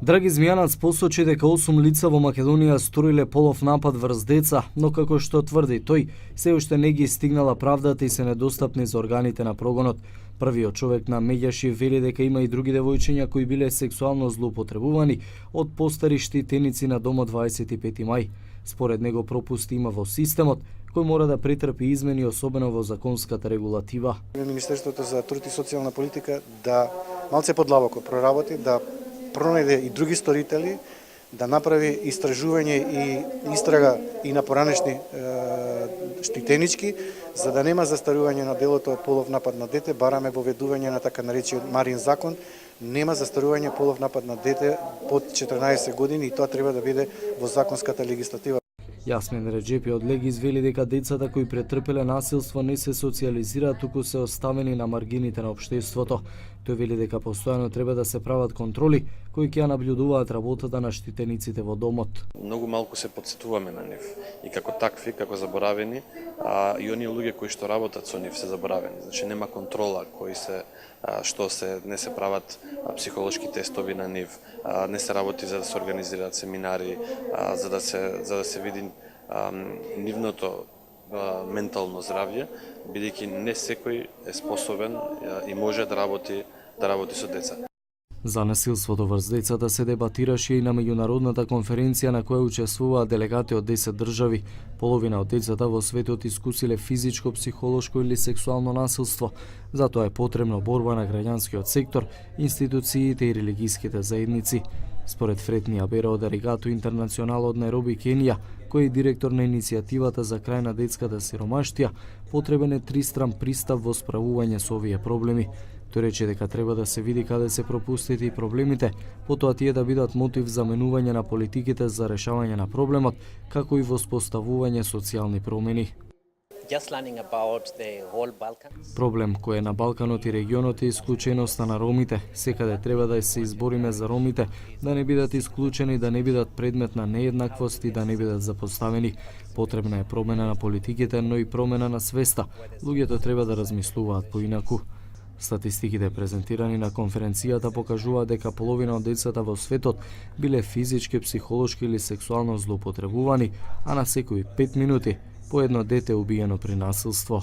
Драги Змијанац посочи дека 8 лица во Македонија сториле полов напад врз деца, но како што тврди тој, се уште не ги стигнала правдата и се недостапни за органите на прогонот. Првиот човек на Меѓаши вели дека има и други девојчиња кои биле сексуално злоупотребувани од постари штитеници на домот 25 мај. Според него пропусти има во системот, кој мора да претрпи измени, особено во законската регулатива. Министерството за труд и социјална политика да малце подлабоко проработи, да пронајде и други сторители, да направи истражување и истрага и на поранешни штитенички, за да нема застарување на делото од полов напад на дете. Бараме воведување на така наречениот Марин закон, нема застарување полов напад на дете под 14 години и тоа треба да биде во законската легислатива. Јасмин Реджепи од Леги извели дека децата кои претрпеле насилство не се социјализираат, туку се оставени на маргините на општеството. Тој вели дека постојано треба да се прават контроли кои ќе наблюдуваат работата на штитениците во домот. Многу малку се потсетуваме на нив и како такви, како заборавени, и оние луѓе кои што работат со нив се заборавени. Значи нема контрола не се прават психолошки тестови на нив, не се работи за да се организираат семинари, за да се види нивното ментално здравје, бидејќи не секој е способен и може да работи со деца. За насилството врз децата се дебатираше и на меѓународната конференција на која учествуваа делегати од 10 држави. Половина од децата во светот искусиле физичко, психолошко или сексуално насилство. Затоа е потребно борба на граѓанскиот сектор, институциите и религиските заедници. Според Фред Ниабера од Аригато Интернационал од Најроби, Кенија, кој е директор на иницијативата за крај на детската сиромаштија, потребен е тристран пристап во справување со овие проблеми. Тој рече дека треба да се види каде се пропустите и проблемите, потоа тие да бидат мотив за менување на политиките за решавање на проблемот, како и воспоставување социјални промени. Проблем кој е на Балканот и регионот е исклученоста на ромите. Секаде треба да се избориме за ромите, да не бидат исклучени, да не бидат предмет на нееднаквост и да не бидат запоставени. Потребна е промена на политиките, но и промена на свеста. Луѓето треба да размислуваат поинаку. Статистиките презентирани на конференцијата покажуваат дека половина од децата во светот биле физички, психолошки или сексуално злоупотребувани, а на секои 5 минути по едно дете убиено при насилство.